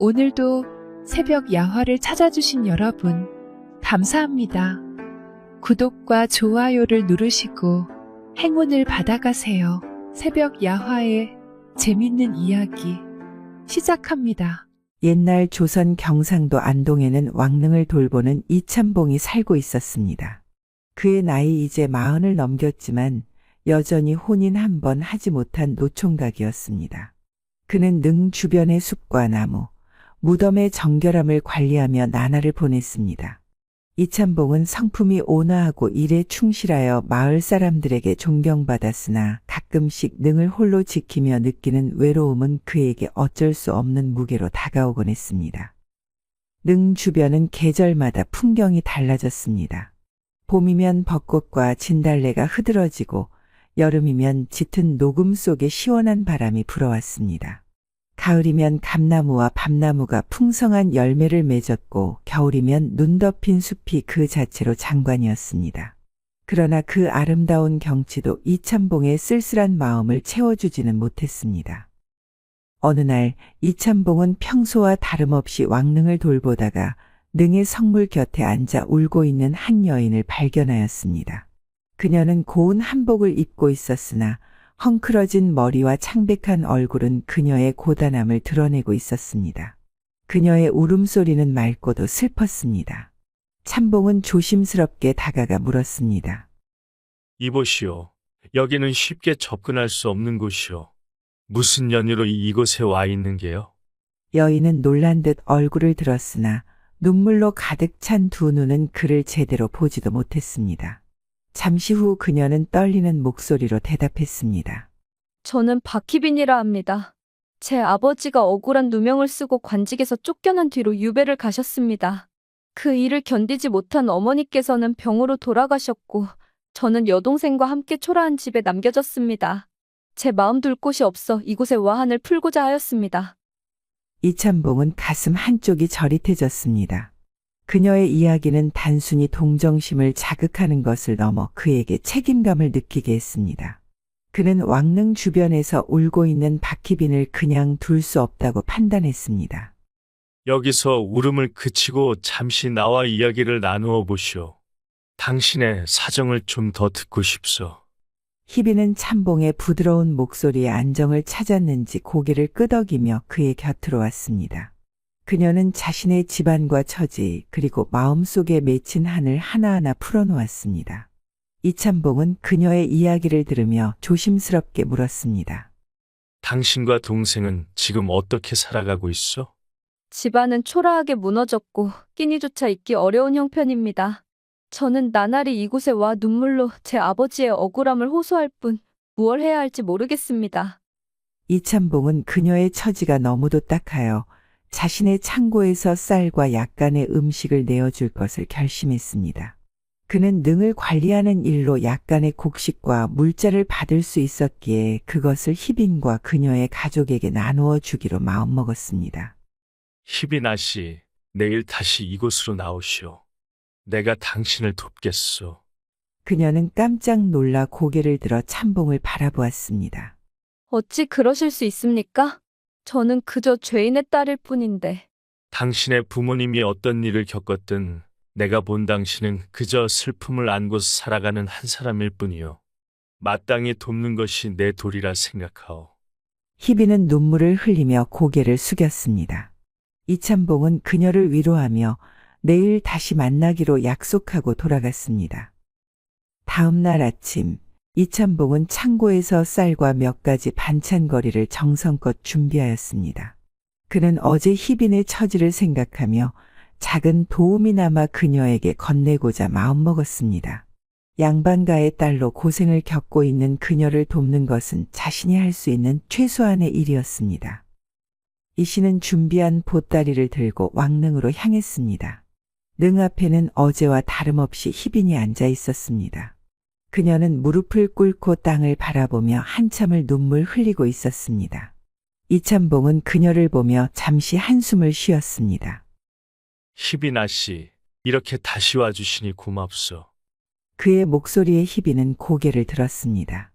오늘도 새벽 야화를 찾아주신 여러분, 감사합니다. 구독과 좋아요를 누르시고 행운을 받아가세요. 새벽 야화의 재밌는 이야기 시작합니다. 옛날 조선 경상도 안동에는 왕릉을 돌보는 이참봉이 살고 있었습니다. 그의 나이 이제 40을 넘겼지만 여전히 혼인 한 번 하지 못한 노총각이었습니다. 그는 능 주변의 숲과 나무, 무덤의 정결함을 관리하며 나날을 보냈습니다. 이참봉은 성품이 온화하고 일에 충실하여 마을 사람들에게 존경받았으나 가끔씩 능을 홀로 지키며 느끼는 외로움은 그에게 어쩔 수 없는 무게로 다가오곤 했습니다. 능 주변은 계절마다 풍경이 달라졌습니다. 봄이면 벚꽃과 진달래가 흐드러지고 여름이면 짙은 녹음 속에 시원한 바람이 불어왔습니다. 가을이면 감나무와 밤나무가 풍성한 열매를 맺었고 겨울이면 눈 덮인 숲이 그 자체로 장관이었습니다. 그러나 그 아름다운 경치도 이참봉의 쓸쓸한 마음을 채워주지는 못했습니다. 어느 날 이참봉은 평소와 다름없이 왕릉을 돌보다가 능의 성물 곁에 앉아 울고 있는 한 여인을 발견하였습니다. 그녀는 고운 한복을 입고 있었으나 헝클어진 머리와 창백한 얼굴은 그녀의 고단함을 드러내고 있었습니다. 그녀의 울음소리는 맑고도 슬펐습니다. 참봉은 조심스럽게 다가가 물었습니다. 이보시오. 여기는 쉽게 접근할 수 없는 곳이오. 무슨 연유로 이곳에 와 있는 게요? 여인은 놀란 듯 얼굴을 들었으나 눈물로 가득 찬 두 눈은 그를 제대로 보지도 못했습니다. 잠시 후 그녀는 떨리는 목소리로 대답했습니다. 저는 박희빈이라 합니다. 제 아버지가 억울한 누명을 쓰고 관직에서 쫓겨난 뒤로 유배를 가셨습니다. 그 일을 견디지 못한 어머니께서는 병으로 돌아가셨고 저는 여동생과 함께 초라한 집에 남겨졌습니다. 제 마음 둘 곳이 없어 이곳에 와한을 풀고자 하였습니다. 이참봉은 가슴 한쪽이 저릿해졌습니다. 그녀의 이야기는 단순히 동정심을 자극하는 것을 넘어 그에게 책임감을 느끼게 했습니다. 그는 왕릉 주변에서 울고 있는 박희빈을 그냥 둘 수 없다고 판단했습니다. 여기서 울음을 그치고 잠시 나와 이야기를 나누어 보시오. 당신의 사정을 좀 더 듣고 싶소. 희빈은 참봉의 부드러운 목소리에 안정을 찾았는지 고개를 끄덕이며 그의 곁으로 왔습니다. 그녀는 자신의 집안과 처지 그리고 마음속에 맺힌 한을 하나하나 풀어놓았습니다. 이참봉은 그녀의 이야기를 들으며 조심스럽게 물었습니다. 당신과 동생은 지금 어떻게 살아가고 있어? 집안은 초라하게 무너졌고 끼니조차 있기 어려운 형편입니다. 저는 나날이 이곳에 와 눈물로 제 아버지의 억울함을 호소할 뿐 무얼 해야 할지 모르겠습니다. 이참봉은 그녀의 처지가 너무도 딱하여 자신의 창고에서 쌀과 약간의 음식을 내어줄 것을 결심했습니다. 그는 능을 관리하는 일로 약간의 곡식과 물자를 받을 수 있었기에 그것을 희빈과 그녀의 가족에게 나누어 주기로 마음먹었습니다. 희빈아 씨, 내일 다시 이곳으로 나오시오. 내가 당신을 돕겠소. 그녀는 깜짝 놀라 고개를 들어 참봉을 바라보았습니다. 어찌 그러실 수 있습니까? 저는 그저 죄인의 딸일 뿐인데. 당신의 부모님이 어떤 일을 겪었든 내가 본 당신은 그저 슬픔을 안고 살아가는 한 사람일 뿐이요. 마땅히 돕는 것이 내 도리라 생각하오. 희빈은 눈물을 흘리며 고개를 숙였습니다. 이참봉은 그녀를 위로하며 내일 다시 만나기로 약속하고 돌아갔습니다. 다음 날 아침 이참봉은 창고에서 쌀과 몇 가지 반찬거리를 정성껏 준비하였습니다. 그는 어제 희빈의 처지를 생각하며 작은 도움이나마 그녀에게 건네고자 마음먹었습니다. 양반가의 딸로 고생을 겪고 있는 그녀를 돕는 것은 자신이 할 수 있는 최소한의 일이었습니다. 이씨는 준비한 보따리를 들고 왕릉으로 향했습니다. 능 앞에는 어제와 다름없이 희빈이 앉아 있었습니다. 그녀는 무릎을 꿇고 땅을 바라보며 한참을 눈물 흘리고 있었습니다. 이참봉은 그녀를 보며 잠시 한숨을 쉬었습니다. 희빈아 씨, 이렇게 다시 와주시니 고맙소. 그의 목소리에 희빈은 고개를 들었습니다.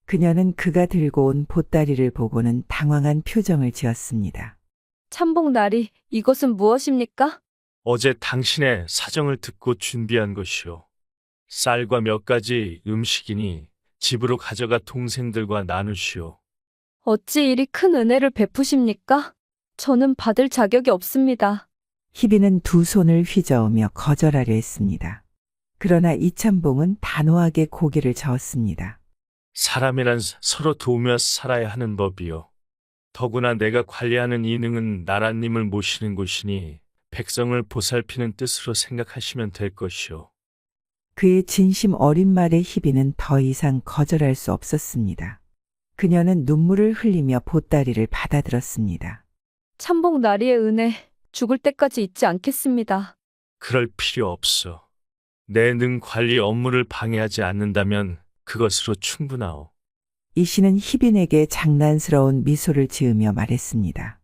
그녀는 그가 들고 온 보따리를 보고는 당황한 표정을 지었습니다. 참복나리, 이것은 무엇입니까? 어제 당신의 사정을 듣고 준비한 것이오. 쌀과 몇 가지 음식이니 집으로 가져가 동생들과 나누시오. 어찌 이리 큰 은혜를 베푸십니까? 저는 받을 자격이 없습니다. 희비는 두 손을 휘저으며 거절하려 했습니다. 그러나 이참봉은 단호하게 고개를 저었습니다. 사람이란 서로 도우며 살아야 하는 법이요. 더구나 내가 관리하는 이 능은 나라님을 모시는 곳이니 백성을 보살피는 뜻으로 생각하시면 될 것이오. 그의 진심 어린 말에 희비는 더 이상 거절할 수 없었습니다. 그녀는 눈물을 흘리며 보따리를 받아들었습니다. 참복나리의 은혜, 죽을 때까지 잊지 않겠습니다. 그럴 필요 없어. 내 능 관리 업무를 방해하지 않는다면 그것으로 충분하오. 이 씨는 희빈에게 장난스러운 미소를 지으며 말했습니다.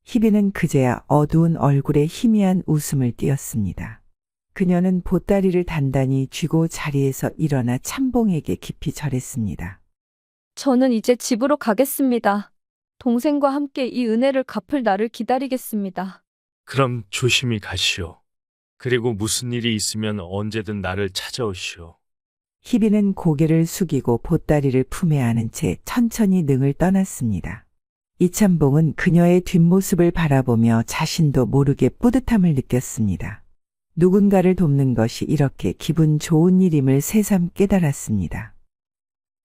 희빈은 그제야 어두운 얼굴에 희미한 웃음을 띄었습니다. 그녀는 보따리를 단단히 쥐고 자리에서 일어나 참봉에게 깊이 절했습니다. 저는 이제 집으로 가겠습니다. 동생과 함께 이 은혜를 갚을 날을 기다리겠습니다. 그럼 조심히 가시오. 그리고 무슨 일이 있으면 언제든 나를 찾아오시오. 희빈은 고개를 숙이고 보따리를 품에 안은 채 천천히 능을 떠났습니다. 이참봉은 그녀의 뒷모습을 바라보며 자신도 모르게 뿌듯함을 느꼈습니다. 누군가를 돕는 것이 이렇게 기분 좋은 일임을 새삼 깨달았습니다.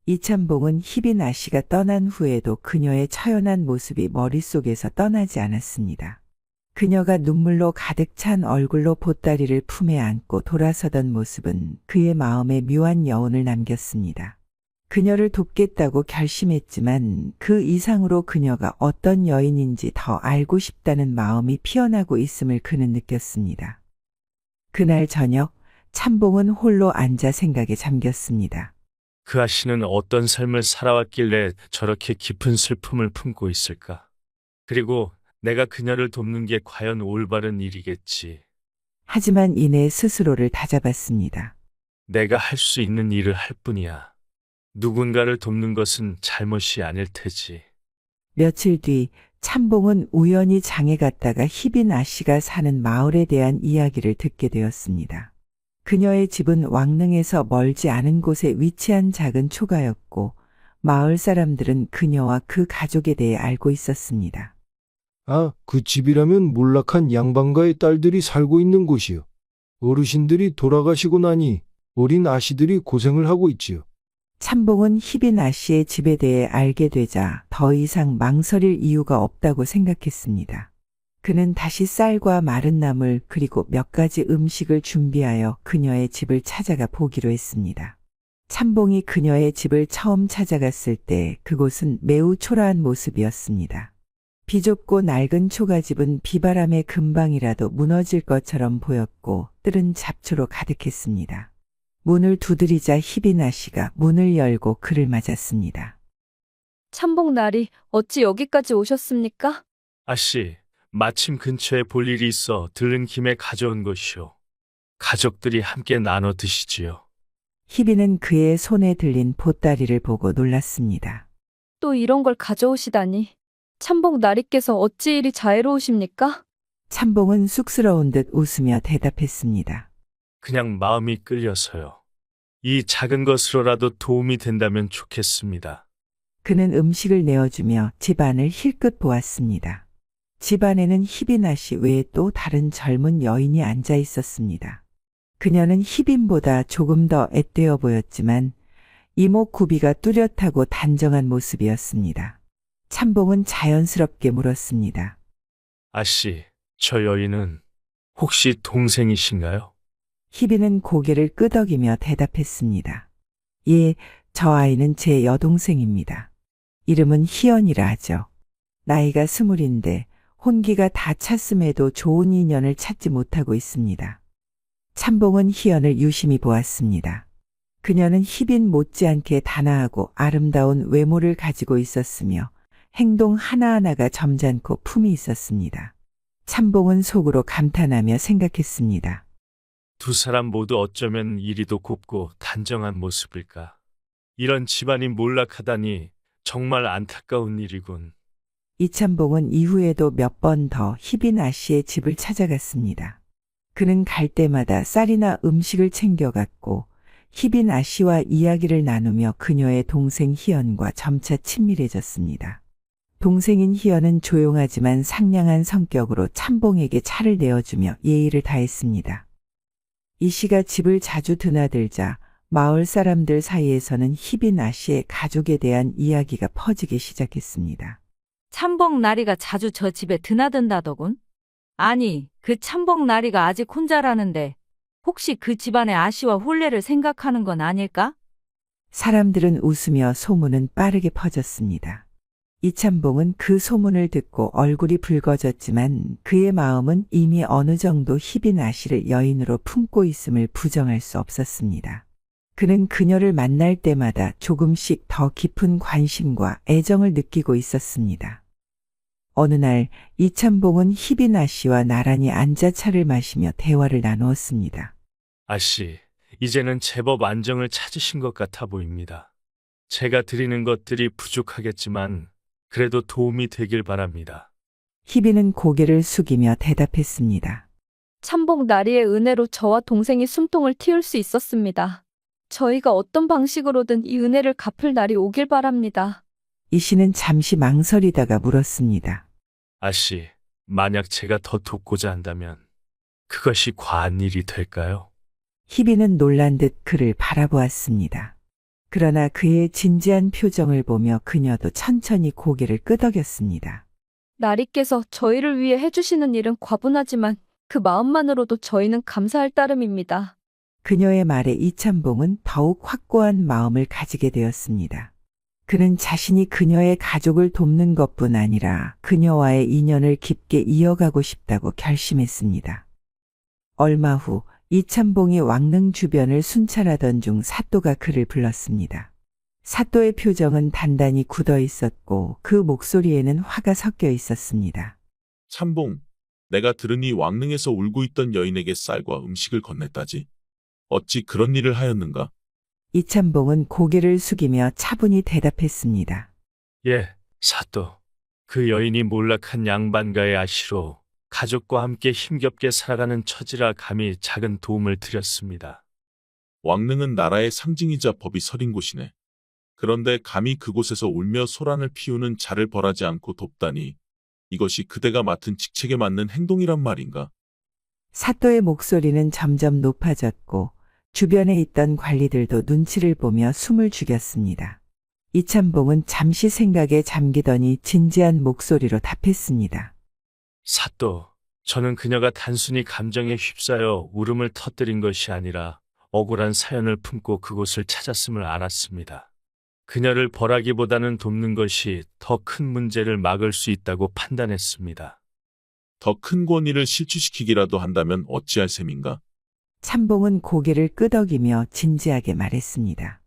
이참봉은 희빈 아씨가 떠난 후에도 그녀의 처연한 모습이 머릿속에서 떠나지 않았습니다. 그녀가 눈물로 가득 찬 얼굴로 보따리를 품에 안고 돌아서던 모습은 그의 마음에 묘한 여운을 남겼습니다. 그녀를 돕겠다고 결심했지만 그 이상으로 그녀가 어떤 여인인지 더 알고 싶다는 마음이 피어나고 있음을 그는 느꼈습니다. 그날 저녁 참봉은 홀로 앉아 생각에 잠겼습니다. 그 아씨는 어떤 삶을 살아왔길래 저렇게 깊은 슬픔을 품고 있을까? 그리고 내가 그녀를 돕는 게 과연 올바른 일이겠지. 하지만 이내 스스로를 다잡았습니다. 내가 할 수 있는 일을 할 뿐이야. 누군가를 돕는 것은 잘못이 아닐 테지. 며칠 뒤 참봉은 우연히 장에 갔다가 희빈 아씨가 사는 마을에 대한 이야기를 듣게 되었습니다. 그녀의 집은 왕릉에서 멀지 않은 곳에 위치한 작은 초가였고 마을 사람들은 그녀와 그 가족에 대해 알고 있었습니다. 아, 그 집이라면 몰락한 양반가의 딸들이 살고 있는 곳이요. 어르신들이 돌아가시고 나니 어린 아씨들이 고생을 하고 있지요. 참봉은 희빈 아씨의 집에 대해 알게 되자 더 이상 망설일 이유가 없다고 생각했습니다. 그는 다시 쌀과 마른 나물 그리고 몇 가지 음식을 준비하여 그녀의 집을 찾아가 보기로 했습니다. 참봉이 그녀의 집을 처음 찾아갔을 때 그곳은 매우 초라한 모습이었습니다. 비좁고 낡은 초가집은 비바람에 금방이라도 무너질 것처럼 보였고 뜰은 잡초로 가득했습니다. 문을 두드리자 희빈 아씨가 문을 열고 그를 맞았습니다. 참복나리, 어찌 여기까지 오셨습니까? 아씨, 마침 근처에 볼 일이 있어 들른 김에 가져온 것이오. 가족들이 함께 나눠 드시지요. 희빈은 그의 손에 들린 보따리를 보고 놀랐습니다. 또 이런 걸 가져오시다니. 참복나리께서 어찌 이리 자애로우십니까? 참봉은 쑥스러운 듯 웃으며 대답했습니다. 그냥 마음이 끌려서요. 이 작은 것으로라도 도움이 된다면 좋겠습니다. 그는 음식을 내어주며 집안을 힐끗 보았습니다. 집안에는 희빈 아씨 외에 또 다른 젊은 여인이 앉아 있었습니다. 그녀는 희빈보다 조금 더 앳되어 보였지만 이목구비가 뚜렷하고 단정한 모습이었습니다. 참봉은 자연스럽게 물었습니다. 아씨, 저 여인은 혹시 동생이신가요? 희빈은 고개를 끄덕이며 대답했습니다. 예, 저 아이는 제 여동생입니다. 이름은 희연이라 하죠. 나이가 20인데 혼기가 다 찼음에도 좋은 인연을 찾지 못하고 있습니다. 참봉은 희연을 유심히 보았습니다. 그녀는 희빈 못지않게 단아하고 아름다운 외모를 가지고 있었으며 행동 하나하나가 점잖고 품이 있었습니다. 참봉은 속으로 감탄하며 생각했습니다. 두 사람 모두 어쩌면 이리도 곱고 단정한 모습일까. 이런 집안이 몰락하다니 정말 안타까운 일이군. 이참봉은 이후에도 몇 번 더 희빈 아씨의 집을 찾아갔습니다. 그는 갈 때마다 쌀이나 음식을 챙겨갔고 희빈 아씨와 이야기를 나누며 그녀의 동생 희연과 점차 친밀해졌습니다. 동생인 희연은 조용하지만 상냥한 성격으로 참봉에게 차를 내어주며 예의를 다했습니다. 이 씨가 집을 자주 드나들자 마을 사람들 사이에서는 희빈 아씨의 가족에 대한 이야기가 퍼지기 시작했습니다. 참봉 나리가 자주 저 집에 드나든다더군. 아니, 그 참봉 나리가 아직 혼자라는데 혹시 그 집안의 아씨와 혼례를 생각하는 건 아닐까? 사람들은 웃으며 소문은 빠르게 퍼졌습니다. 이참봉은 그 소문을 듣고 얼굴이 붉어졌지만 그의 마음은 이미 어느 정도 희빈 아씨를 여인으로 품고 있음을 부정할 수 없었습니다. 그는 그녀를 만날 때마다 조금씩 더 깊은 관심과 애정을 느끼고 있었습니다. 어느 날 이참봉은 희빈 아씨와 나란히 앉아 차를 마시며 대화를 나누었습니다. 아씨, 이제는 제법 안정을 찾으신 것 같아 보입니다. 제가 드리는 것들이 부족하겠지만 그래도 도움이 되길 바랍니다. 희빈은 고개를 숙이며 대답했습니다. 참봉 나리의 은혜로 저와 동생이 숨통을 틔울 수 있었습니다. 저희가 어떤 방식으로든 이 은혜를 갚을 날이 오길 바랍니다. 이 씨는 잠시 망설이다가 물었습니다. 아씨, 만약 제가 더 돕고자 한다면 그것이 과한 일이 될까요? 희빈은 놀란 듯 그를 바라보았습니다. 그러나 그의 진지한 표정을 보며 그녀도 천천히 고개를 끄덕였습니다. 나리께서 저희를 위해 해주시는 일은 과분하지만 그 마음만으로도 저희는 감사할 따름입니다. 그녀의 말에 이참봉은 더욱 확고한 마음을 가지게 되었습니다. 그는 자신이 그녀의 가족을 돕는 것뿐 아니라 그녀와의 인연을 깊게 이어가고 싶다고 결심했습니다. 얼마 후 이참봉이 왕릉 주변을 순찰하던 중 사또가 그를 불렀습니다. 사또의 표정은 단단히 굳어 있었고 그 목소리에는 화가 섞여 있었습니다. 참봉, 내가 들으니 왕릉에서 울고 있던 여인에게 쌀과 음식을 건넸다지. 어찌 그런 일을 하였는가? 이참봉은 고개를 숙이며 차분히 대답했습니다. 예, 사또. 그 여인이 몰락한 양반가의 아씨로 가족과 함께 힘겹게 살아가는 처지라 감히 작은 도움을 드렸습니다. 왕릉은 나라의 상징이자 법이 서린 곳이네. 그런데 감히 그곳에서 울며 소란을 피우는 자를 벌하지 않고 돕다니 이것이 그대가 맡은 직책에 맞는 행동이란 말인가? 사또의 목소리는 점점 높아졌고 주변에 있던 관리들도 눈치를 보며 숨을 죽였습니다. 이참봉은 잠시 생각에 잠기더니 진지한 목소리로 답했습니다. 사또, 저는 그녀가 단순히 감정에 휩싸여 울음을 터뜨린 것이 아니라 억울한 사연을 품고 그곳을 찾았음을 알았습니다. 그녀를 벌하기보다는 돕는 것이 더 큰 문제를 막을 수 있다고 판단했습니다. 더 큰 권위를 실추시키기라도 한다면 어찌할 셈인가? 참봉은 고개를 끄덕이며 진지하게 말했습니다.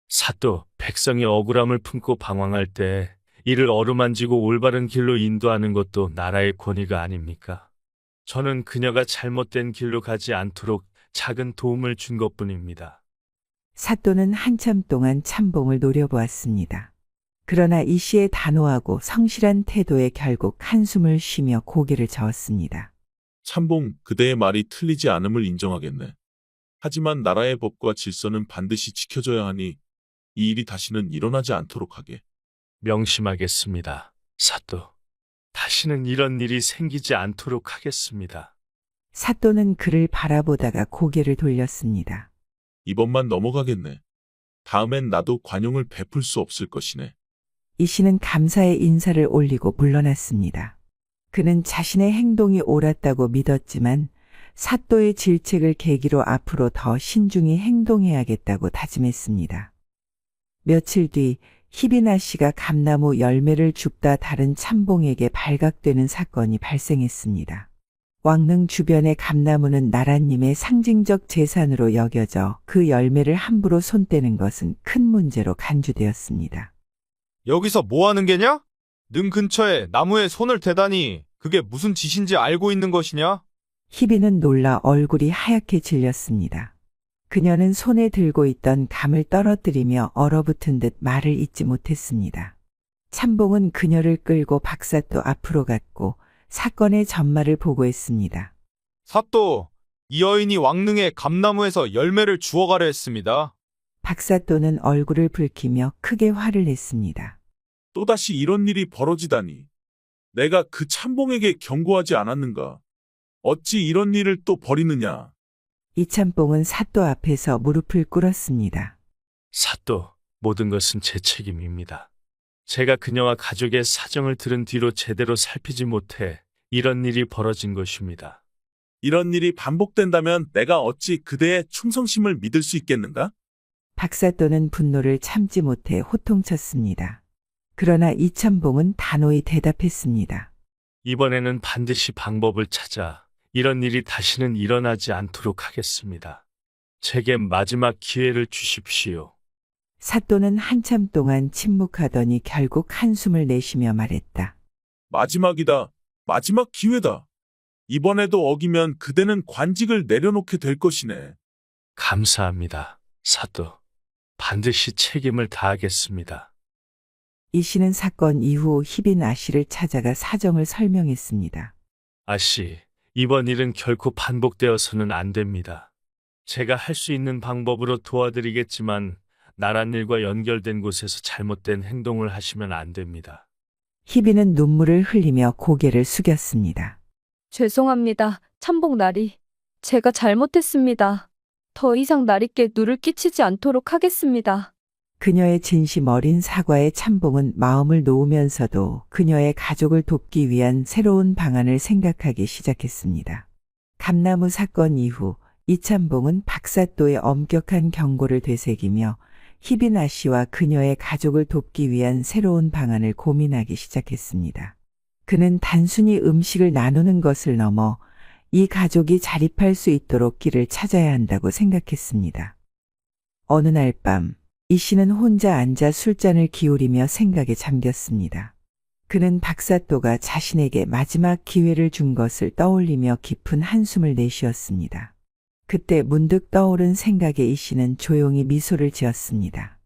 사또, 백성이 억울함을 품고 방황할 때 이를 어루만지고 올바른 길로 인도하는 것도 나라의 권위가 아닙니까? 저는 그녀가 잘못된 길로 가지 않도록 작은 도움을 준 것뿐입니다. 사또는 한참 동안 참봉을 노려보았습니다. 그러나 이 씨의 단호하고 성실한 태도에 결국 한숨을 쉬며 고개를 저었습니다. 참봉, 그대의 말이 틀리지 않음을 인정하겠네. 하지만 나라의 법과 질서는 반드시 지켜져야 하니 이 일이 다시는 일어나지 않도록 하게. 명심하겠습니다, 사또. 다시는 이런 일이 생기지 않도록 하겠습니다. 사또는 그를 바라보다가 고개를 돌렸습니다. 이번만 넘어가겠네. 다음엔 나도 관용을 베풀 수 없을 것이네. 이 씨는 감사의 인사를 올리고 물러났습니다. 그는 자신의 행동이 옳았다고 믿었지만 사또의 질책을 계기로 앞으로 더 신중히 행동해야겠다고 다짐했습니다. 며칠 뒤 희빈아 씨가 감나무 열매를 줍다 다른 참봉에게 발각되는 사건이 발생했습니다. 왕릉 주변의 감나무는 나라님의 상징적 재산으로 여겨져 그 열매를 함부로 손대는 것은 큰 문제로 간주되었습니다. 여기서 뭐 하는 게냐? 능 근처에 나무에 손을 대다니 그게 무슨 짓인지 알고 있는 것이냐? 희빈은 놀라 얼굴이 하얗게 질렸습니다. 그녀는 손에 들고 있던 감을 떨어뜨리며 얼어붙은 듯 말을 잇지 못했습니다. 참봉은 그녀를 끌고 박사또 앞으로 갔고 사건의 전말을 보고했습니다. 사또, 이 여인이 왕릉의 감나무에서 열매를 주워가려 했습니다. 박사또는 얼굴을 붉히며 크게 화를 냈습니다. 또다시 이런 일이 벌어지다니. 내가 그 참봉에게 경고하지 않았는가? 어찌 이런 일을 또 벌이느냐? 이참봉은 사또 앞에서 무릎을 꿇었습니다. 사또, 모든 것은 제 책임입니다. 제가 그녀와 가족의 사정을 들은 뒤로 제대로 살피지 못해 이런 일이 벌어진 것입니다. 이런 일이 반복된다면 내가 어찌 그대의 충성심을 믿을 수 있겠는가? 박사또는 분노를 참지 못해 호통쳤습니다. 그러나 이참봉은 단호히 대답했습니다. 이번에는 반드시 방법을 찾아 이런 일이 다시는 일어나지 않도록 하겠습니다. 제게 마지막 기회를 주십시오. 사또는 한참 동안 침묵하더니 결국 한숨을 내쉬며 말했다. 마지막이다. 마지막 기회다. 이번에도 어기면 그대는 관직을 내려놓게 될 것이네. 감사합니다, 사또. 반드시 책임을 다하겠습니다. 이 씨는 사건 이후 희빈 아씨를 찾아가 사정을 설명했습니다. 아씨, 이번 일은 결코 반복되어서는 안 됩니다. 제가 할 수 있는 방법으로 도와드리겠지만 나란 일과 연결된 곳에서 잘못된 행동을 하시면 안 됩니다. 희빈은 눈물을 흘리며 고개를 숙였습니다. 죄송합니다. 참복 나리. 제가 잘못했습니다. 더 이상 나리께 누를 끼치지 않도록 하겠습니다. 그녀의 진심 어린 사과에 참봉은 마음을 놓으면서도 그녀의 가족을 돕기 위한 새로운 방안을 생각하기 시작했습니다. 감나무 사건 이후 이참봉은 박사또의 엄격한 경고를 되새기며 희빈 아씨와 그녀의 가족을 돕기 위한 새로운 방안을 고민하기 시작했습니다. 그는 단순히 음식을 나누는 것을 넘어 이 가족이 자립할 수 있도록 길을 찾아야 한다고 생각했습니다. 어느 날 밤, 이 씨는 혼자 앉아 술잔을 기울이며 생각에 잠겼습니다. 그는 박사또가 자신에게 마지막 기회를 준 것을 떠올리며 깊은 한숨을 내쉬었습니다. 그때 문득 떠오른 생각에 이 씨는 조용히 미소를 지었습니다.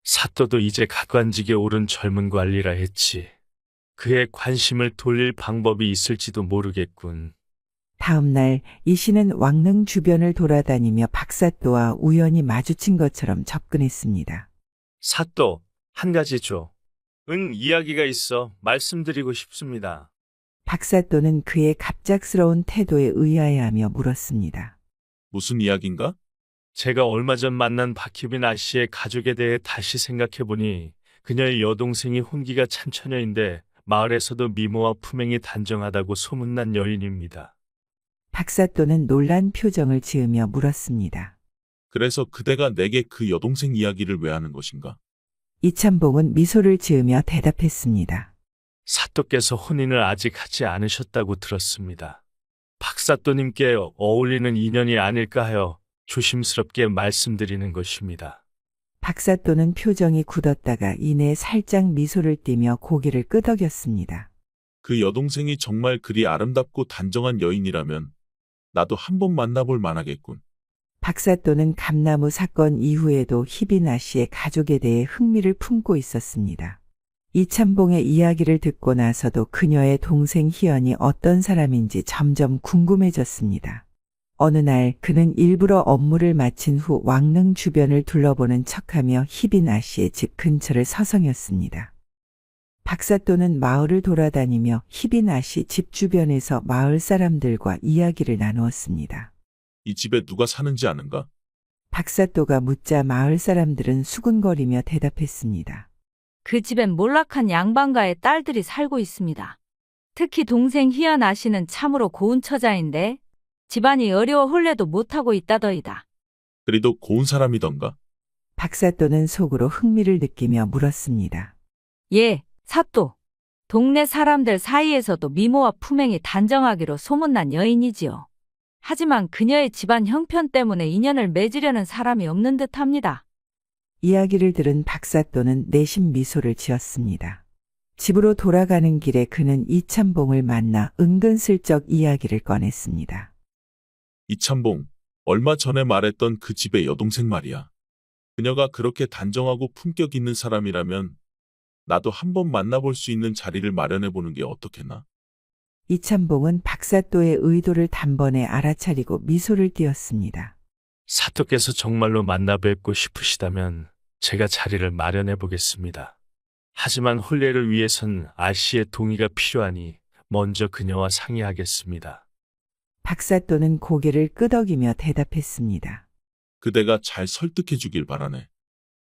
사또도 이제 각관직에 오른 젊은 관리라 했지. 그의 관심을 돌릴 방법이 있을지도 모르겠군. 다음 날 이 씨는 왕릉 주변을 돌아다니며 박사또와 우연히 마주친 것처럼 접근했습니다. 사또, 한 가지 줘. 이야기가 있어 말씀드리고 싶습니다. 박사또는 그의 갑작스러운 태도에 의아해하며 물었습니다. 무슨 이야기인가? 제가 얼마 전 만난 박희빈 아씨의 가족에 대해 다시 생각해보니 그녀의 여동생이 혼기가 찬 처녀인데 마을에서도 미모와 품행이 단정하다고 소문난 여인입니다. 박사또는 놀란 표정을 지으며 물었습니다. 그래서 그대가 내게 그 여동생 이야기를 왜 하는 것인가? 이참봉은 미소를 지으며 대답했습니다. 사또께서 혼인을 아직 하지 않으셨다고 들었습니다. 박사또님께 어울리는 인연이 아닐까 하여 조심스럽게 말씀드리는 것입니다. 박사또는 표정이 굳었다가 이내 살짝 미소를 띠며 고개를 끄덕였습니다. 그 여동생이 정말 그리 아름답고 단정한 여인이라면 나도 한번 만나볼 만하겠군. 박사또는 감나무 사건 이후에도 희빈 아씨의 가족에 대해 흥미를 품고 있었습니다. 이참봉의 이야기를 듣고 나서도 그녀의 동생 희연이 어떤 사람인지 점점 궁금해졌습니다. 어느 날 그는 일부러 업무를 마친 후 왕릉 주변을 둘러보는 척하며 희빈 아씨의 집 근처를 서성였습니다. 박사또는 마을을 돌아다니며 희빈 아씨 집 주변에서 마을 사람들과 이야기를 나누었습니다. 이 집에 누가 사는지 아는가? 박사또가 묻자 마을 사람들은 수군거리며 대답했습니다. 그 집엔 몰락한 양반가의 딸들이 살고 있습니다. 특히 동생 희연 아씨는 참으로 고운 처자인데 집안이 어려워 혼례도 못하고 있다더이다. 그리도 고운 사람이던가? 박사또는 속으로 흥미를 느끼며 물었습니다. 예, 사또. 동네 사람들 사이에서도 미모와 품행이 단정하기로 소문난 여인이지요. 하지만 그녀의 집안 형편 때문에 인연을 맺으려는 사람이 없는 듯합니다. 이야기를 들은 박사또는 내심 미소를 지었습니다. 집으로 돌아가는 길에 그는 이참봉을 만나 은근슬쩍 이야기를 꺼냈습니다. 이참봉, 얼마 전에 말했던 그 집의 여동생 말이야. 그녀가 그렇게 단정하고 품격 있는 사람이라면 나도 한번 만나볼 수 있는 자리를 마련해 보는 게 어떻겠나? 이참봉은 박사또의 의도를 단번에 알아차리고 미소를 띄었습니다. 사또께서 정말로 만나 뵙고 싶으시다면 제가 자리를 마련해 보겠습니다. 하지만 혼례를 위해선 아씨의 동의가 필요하니 먼저 그녀와 상의하겠습니다. 박사또는 고개를 끄덕이며 대답했습니다. 그대가 잘 설득해 주길 바라네.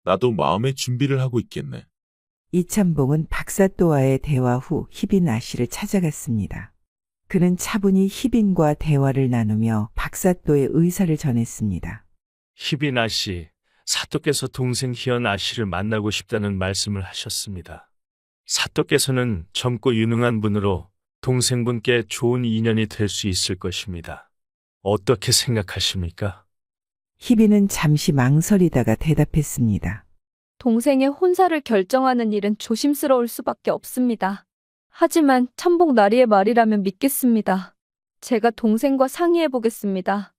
나도 마음의 준비를 하고 있겠네. 이참봉은 박사또와의 대화 후 희빈 아씨를 찾아갔습니다. 그는 차분히 희빈과 대화를 나누며 박사또의 의사를 전했습니다. 희빈 아씨, 사또께서 동생 희연 아씨를 만나고 싶다는 말씀을 하셨습니다. 사또께서는 젊고 유능한 분으로 동생분께 좋은 인연이 될 수 있을 것입니다. 어떻게 생각하십니까? 희빈은 잠시 망설이다가 대답했습니다. 동생의 혼사를 결정하는 일은 조심스러울 수밖에 없습니다. 하지만 참복 나리의 말이라면 믿겠습니다. 제가 동생과 상의해 보겠습니다.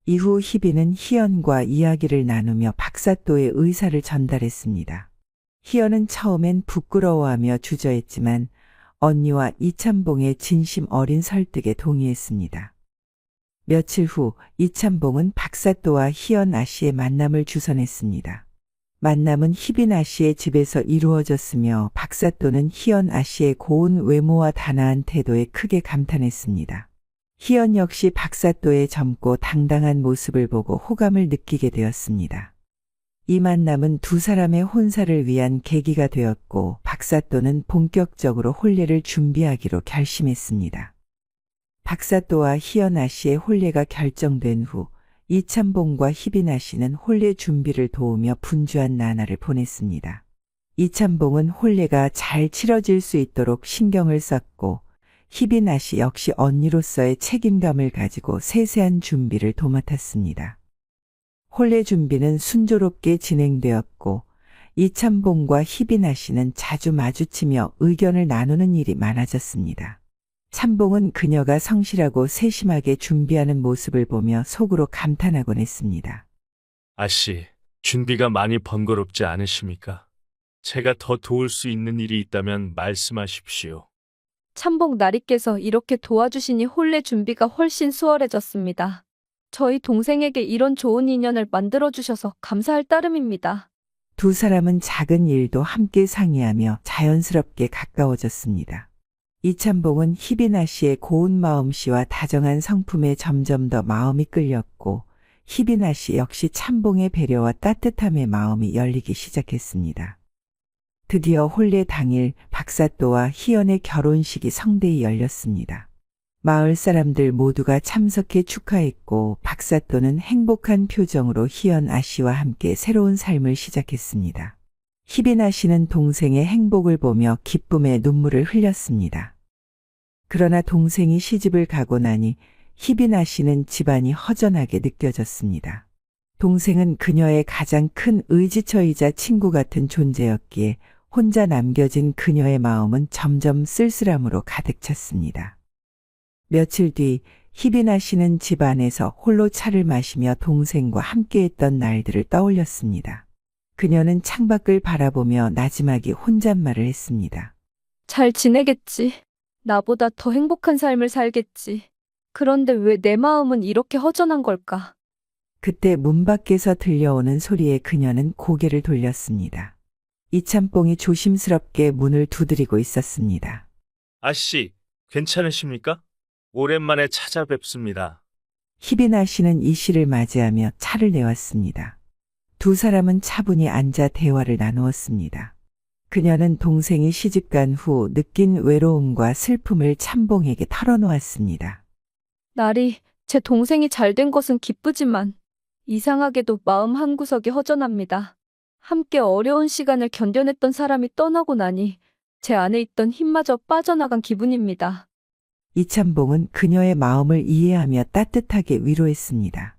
이후 희빈은 희연과 이야기를 나누며 박사또의 의사를 전달했습니다. 희연은 처음엔 부끄러워하며 주저했지만 언니와 이참봉의 진심 어린 설득에 동의했습니다. 며칠 후 이참봉은 박사또와 희연 아씨의 만남을 주선했습니다. 만남은 희빈 아씨의 집에서 이루어졌으며 박사또는 희연 아씨의 고운 외모와 단아한 태도에 크게 감탄했습니다. 희연 역시 박사또의 젊고 당당한 모습을 보고 호감을 느끼게 되었습니다. 이 만남은 두 사람의 혼사를 위한 계기가 되었고 박사또는 본격적으로 혼례를 준비하기로 결심했습니다. 박사또와 희연 아씨의 혼례가 결정된 후 이참봉과 희빈 아씨는 혼례 준비를 도우며 분주한 나날을 보냈습니다. 이참봉은 혼례가 잘 치러질 수 있도록 신경을 썼고 희빈 아씨 역시 언니로서의 책임감을 가지고 세세한 준비를 도맡았습니다. 혼례 준비는 순조롭게 진행되었고 이참봉과 희빈 아씨는 자주 마주치며 의견을 나누는 일이 많아졌습니다. 참봉은 그녀가 성실하고 세심하게 준비하는 모습을 보며 속으로 감탄하곤 했습니다. 아씨, 준비가 많이 번거롭지 않으십니까? 제가 더 도울 수 있는 일이 있다면 말씀하십시오. 참복 나리께서 이렇게 도와주시니 혼례 준비가 훨씬 수월해졌습니다. 저희 동생에게 이런 좋은 인연을 만들어주셔서 감사할 따름입니다. 두 사람은 작은 일도 함께 상의하며 자연스럽게 가까워졌습니다. 이참봉은 희빈 아씨의 고운 마음씨와 다정한 성품에 점점 더 마음이 끌렸고 희빈 아씨 역시 참봉의 배려와 따뜻함에 마음이 열리기 시작했습니다. 드디어 혼례 당일 박사또와 희연의 결혼식이 성대히 열렸습니다. 마을 사람들 모두가 참석해 축하했고 박사또는 행복한 표정으로 희연 아씨와 함께 새로운 삶을 시작했습니다. 희빈 아씨는 동생의 행복을 보며 기쁨의 눈물을 흘렸습니다. 그러나 동생이 시집을 가고 나니 희빈 아씨는 집안이 허전하게 느껴졌습니다. 동생은 그녀의 가장 큰 의지처이자 친구 같은 존재였기에 혼자 남겨진 그녀의 마음은 점점 쓸쓸함으로 가득 찼습니다. 며칠 뒤 희빈 아씨는 집 안에서 홀로 차를 마시며 동생과 함께했던 날들을 떠올렸습니다. 그녀는 창밖을 바라보며 나지막이 혼잣말을 했습니다. 잘 지내겠지. 나보다 더 행복한 삶을 살겠지. 그런데 왜 내 마음은 이렇게 허전한 걸까? 그때 문 밖에서 들려오는 소리에 그녀는 고개를 돌렸습니다. 이참봉이 조심스럽게 문을 두드리고 있었습니다. 아씨, 괜찮으십니까? 오랜만에 찾아뵙습니다. 희빈 아씨는 이 씨를 맞이하며 차를 내왔습니다. 두 사람은 차분히 앉아 대화를 나누었습니다. 그녀는 동생이 시집간 후 느낀 외로움과 슬픔을 참봉에게 털어놓았습니다. 나리, 제 동생이 잘된 것은 기쁘지만 이상하게도 마음 한구석이 허전합니다. 함께 어려운 시간을 견뎌냈던 사람이 떠나고 나니 제 안에 있던 힘마저 빠져나간 기분입니다. 이참봉은 그녀의 마음을 이해하며 따뜻하게 위로했습니다.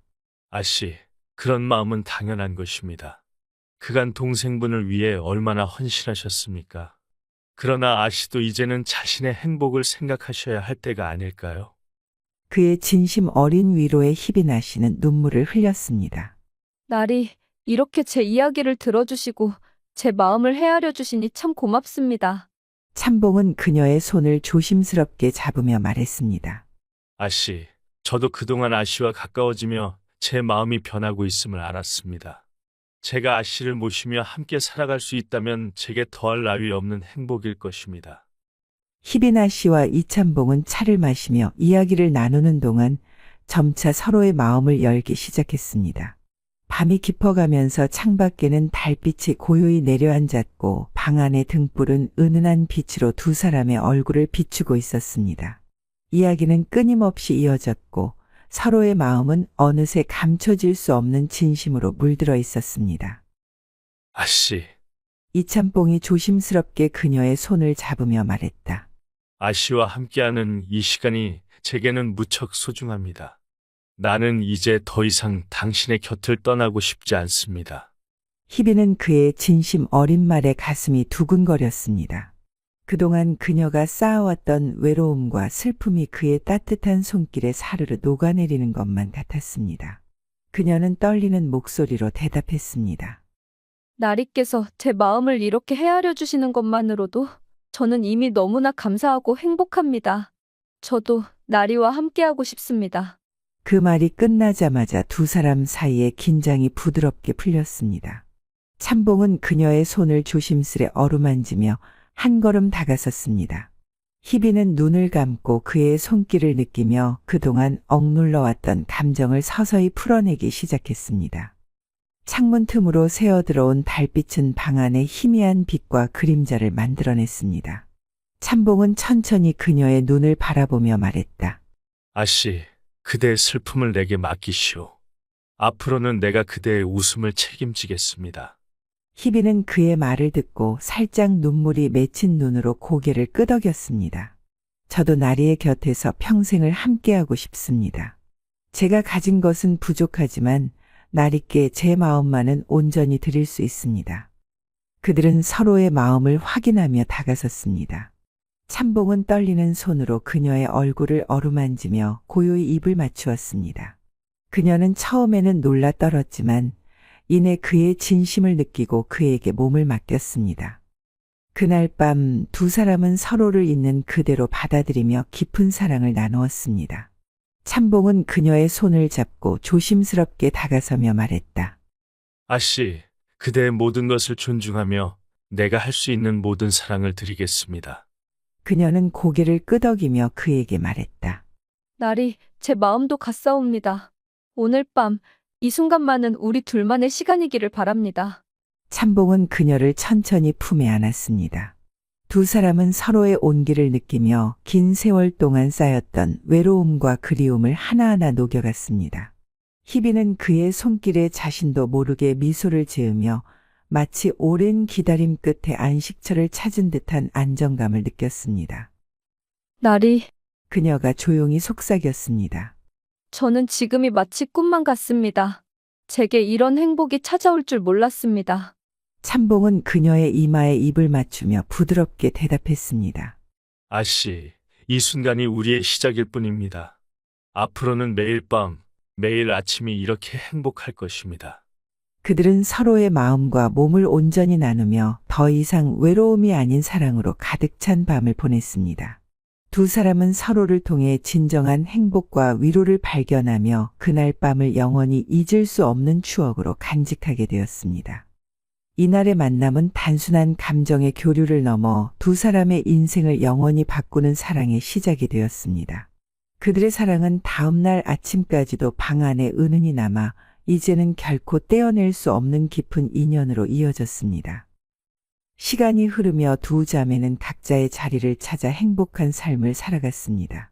아씨, 그런 마음은 당연한 것입니다. 그간 동생분을 위해 얼마나 헌신하셨습니까? 그러나 아씨도 이제는 자신의 행복을 생각하셔야 할 때가 아닐까요? 그의 진심 어린 위로에 희빈 아씨는 눈물을 흘렸습니다. 나리, 이렇게 제 이야기를 들어주시고 제 마음을 헤아려 주시니 참 고맙습니다. 참봉은 그녀의 손을 조심스럽게 잡으며 말했습니다. 아씨, 저도 그동안 아씨와 가까워지며 제 마음이 변하고 있음을 알았습니다. 제가 아씨를 모시며 함께 살아갈 수 있다면 제게 더할 나위 없는 행복일 것입니다. 희빈아 씨와 이참봉은 차를 마시며 이야기를 나누는 동안 점차 서로의 마음을 열기 시작했습니다. 밤이 깊어가면서 창밖에는 달빛이 고요히 내려앉았고 방 안의 등불은 은은한 빛으로 두 사람의 얼굴을 비추고 있었습니다. 이야기는 끊임없이 이어졌고 서로의 마음은 어느새 감춰질 수 없는 진심으로 물들어 있었습니다. 아씨, 이참봉이 조심스럽게 그녀의 손을 잡으며 말했다. 아씨와 함께하는 이 시간이 제게는 무척 소중합니다. 나는 이제 더 이상 당신의 곁을 떠나고 싶지 않습니다. 희빈은 그의 진심 어린 말에 가슴이 두근거렸습니다. 그동안 그녀가 쌓아왔던 외로움과 슬픔이 그의 따뜻한 손길에 사르르 녹아내리는 것만 같았습니다. 그녀는 떨리는 목소리로 대답했습니다. 나리께서 제 마음을 이렇게 헤아려 주시는 것만으로도 저는 이미 너무나 감사하고 행복합니다. 저도 나리와 함께하고 싶습니다. 그 말이 끝나자마자 두 사람 사이의 긴장이 부드럽게 풀렸습니다. 참봉은 그녀의 손을 조심스레 어루만지며 한 걸음 다가섰습니다. 희빈은 눈을 감고 그의 손길을 느끼며 그동안 억눌러왔던 감정을 서서히 풀어내기 시작했습니다. 창문 틈으로 새어들어온 달빛은 방 안에 희미한 빛과 그림자를 만들어냈습니다. 참봉은 천천히 그녀의 눈을 바라보며 말했다. 아씨, 그대의 슬픔을 내게 맡기시오. 앞으로는 내가 그대의 웃음을 책임지겠습니다. 희빈은 그의 말을 듣고 살짝 눈물이 맺힌 눈으로 고개를 끄덕였습니다. 저도 나리의 곁에서 평생을 함께하고 싶습니다. 제가 가진 것은 부족하지만 나리께 제 마음만은 온전히 드릴 수 있습니다. 그들은 서로의 마음을 확인하며 다가섰습니다. 참봉은 떨리는 손으로 그녀의 얼굴을 어루만지며 고요히 입을 맞추었습니다. 그녀는 처음에는 놀라 떨었지만 이내 그의 진심을 느끼고 그에게 몸을 맡겼습니다. 그날 밤 두 사람은 서로를 있는 그대로 받아들이며 깊은 사랑을 나누었습니다. 참봉은 그녀의 손을 잡고 조심스럽게 다가서며 말했다. 아씨, 그대의 모든 것을 존중하며 내가 할 수 있는 모든 사랑을 드리겠습니다. 그녀는 고개를 끄덕이며 그에게 말했다. 나리, 제 마음도 같사옵니다. 오늘 밤 이 순간만은 우리 둘만의 시간이기를 바랍니다. 참봉은 그녀를 천천히 품에 안았습니다. 두 사람은 서로의 온기를 느끼며 긴 세월 동안 쌓였던 외로움과 그리움을 하나하나 녹여갔습니다. 희빈은 그의 손길에 자신도 모르게 미소를 지으며 마치 오랜 기다림 끝에 안식처를 찾은 듯한 안정감을 느꼈습니다. 나리, 그녀가 조용히 속삭였습니다. 저는 지금이 마치 꿈만 같습니다. 제게 이런 행복이 찾아올 줄 몰랐습니다. 참봉은 그녀의 이마에 입을 맞추며 부드럽게 대답했습니다. 아씨, 이 순간이 우리의 시작일 뿐입니다. 앞으로는 매일 밤, 매일 아침이 이렇게 행복할 것입니다. 그들은 서로의 마음과 몸을 온전히 나누며 더 이상 외로움이 아닌 사랑으로 가득 찬 밤을 보냈습니다. 두 사람은 서로를 통해 진정한 행복과 위로를 발견하며 그날 밤을 영원히 잊을 수 없는 추억으로 간직하게 되었습니다. 이날의 만남은 단순한 감정의 교류를 넘어 두 사람의 인생을 영원히 바꾸는 사랑의 시작이 되었습니다. 그들의 사랑은 다음날 아침까지도 방 안에 은은히 남아 이제는 결코 떼어낼 수 없는 깊은 인연으로 이어졌습니다. 시간이 흐르며 두 자매는 각자의 자리를 찾아 행복한 삶을 살아갔습니다.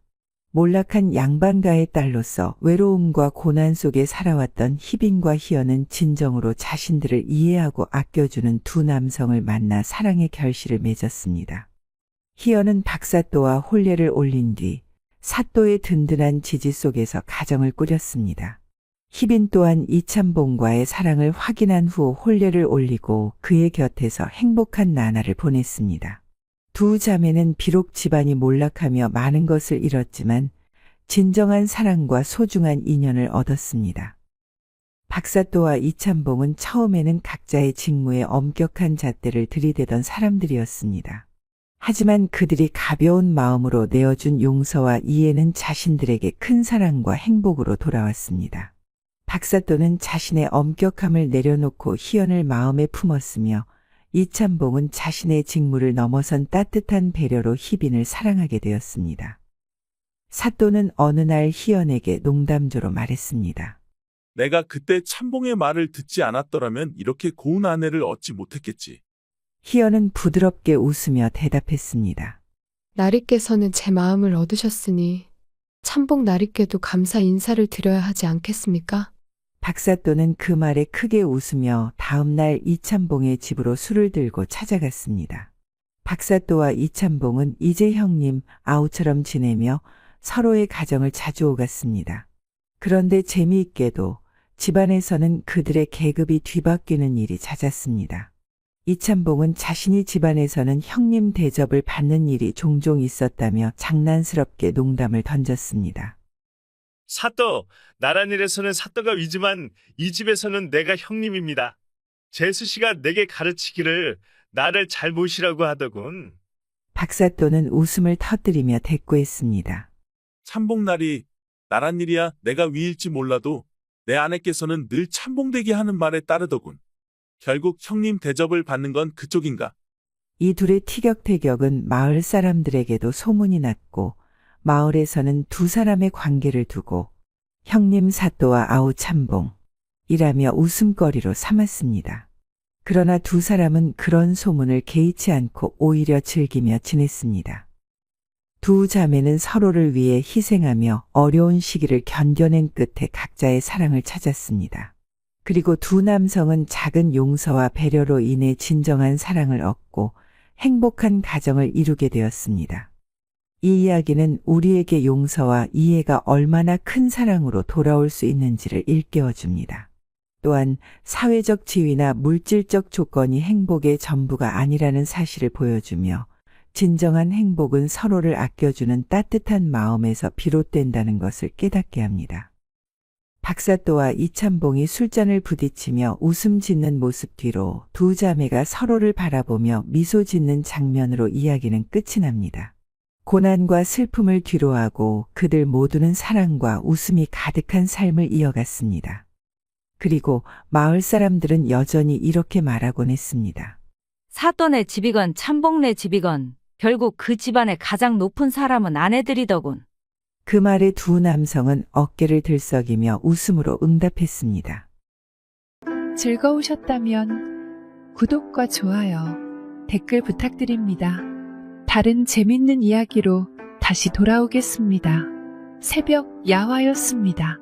몰락한 양반가의 딸로서 외로움과 고난 속에 살아왔던 희빈과 희연은 진정으로 자신들을 이해하고 아껴주는 두 남성을 만나 사랑의 결실을 맺었습니다. 희연은 박사또와 혼례를 올린 뒤 사또의 든든한 지지 속에서 가정을 꾸렸습니다. 희빈 또한 이참봉과의 사랑을 확인한 후 혼례를 올리고 그의 곁에서 행복한 나날을 보냈습니다. 두 자매는 비록 집안이 몰락하며 많은 것을 잃었지만 진정한 사랑과 소중한 인연을 얻었습니다. 박사또와 이찬봉은 처음에는 각자의 직무에 엄격한 잣대를 들이대던 사람들이었습니다. 하지만 그들이 가벼운 마음으로 내어준 용서와 이해는 자신들에게 큰 사랑과 행복으로 돌아왔습니다. 박사또는 자신의 엄격함을 내려놓고 희연을 마음에 품었으며 이찬봉은 자신의 직무를 넘어선 따뜻한 배려로 희빈을 사랑하게 되었습니다. 사또는 어느 날 희연에게 농담조로 말했습니다. 내가 그때 참봉의 말을 듣지 않았더라면 이렇게 고운 아내를 얻지 못했겠지. 희연은 부드럽게 웃으며 대답했습니다. 나리께서는 제 마음을 얻으셨으니 참복 나리께도 감사 인사를 드려야 하지 않겠습니까? 박사또는 그 말에 크게 웃으며 다음 날 이찬봉의 집으로 술을 들고 찾아갔습니다. 박사또와 이찬봉은 이제 형님, 아우처럼 지내며 서로의 가정을 자주 오갔습니다. 그런데 재미있게도 집안에서는 그들의 계급이 뒤바뀌는 일이 잦았습니다. 이찬봉은 자신이 집안에서는 형님 대접을 받는 일이 종종 있었다며 장난스럽게 농담을 던졌습니다. 사또, 나란일에서는 사또가 위지만 이 집에서는 내가 형님입니다. 재수 씨가 내게 가르치기를 나를 잘 모시라고 하더군. 박사또는 웃음을 터뜨리며 대꾸했습니다. 참봉날이 나란 일이야 내가 위일지 몰라도 내 아내께서는 늘 참봉되게 하는 말에 따르더군. 결국 형님 대접을 받는 건 그쪽인가? 이 둘의 티격태격은 마을 사람들에게도 소문이 났고 마을에서는 두 사람의 관계를 두고 형님 사또와 아우 참봉이라며 웃음거리로 삼았습니다. 그러나 두 사람은 그런 소문을 개의치 않고 오히려 즐기며 지냈습니다. 두 자매는 서로를 위해 희생하며 어려운 시기를 견뎌낸 끝에 각자의 사랑을 찾았습니다. 그리고 두 남성은 작은 용서와 배려로 인해 진정한 사랑을 얻고 행복한 가정을 이루게 되었습니다. 이 이야기는 우리에게 용서와 이해가 얼마나 큰 사랑으로 돌아올 수 있는지를 일깨워줍니다. 또한 사회적 지위나 물질적 조건이 행복의 전부가 아니라는 사실을 보여주며 진정한 행복은 서로를 아껴주는 따뜻한 마음에서 비롯된다는 것을 깨닫게 합니다. 박사또와 이찬봉이 술잔을 부딪히며 웃음 짓는 모습 뒤로 두 자매가 서로를 바라보며 미소 짓는 장면으로 이야기는 끝이 납니다. 고난과 슬픔을 뒤로하고 그들 모두는 사랑과 웃음이 가득한 삶을 이어갔습니다. 그리고 마을 사람들은 여전히 이렇게 말하곤 했습니다. 사돈의 집이건 참봉네 집이건 결국 그 집안의 가장 높은 사람은 아내들이더군. 그 말에 두 남성은 어깨를 들썩이며 웃음으로 응답했습니다. 즐거우셨다면 구독과 좋아요, 댓글 부탁드립니다. 다른 재밌는 이야기로 다시 돌아오겠습니다. 새벽 야화였습니다.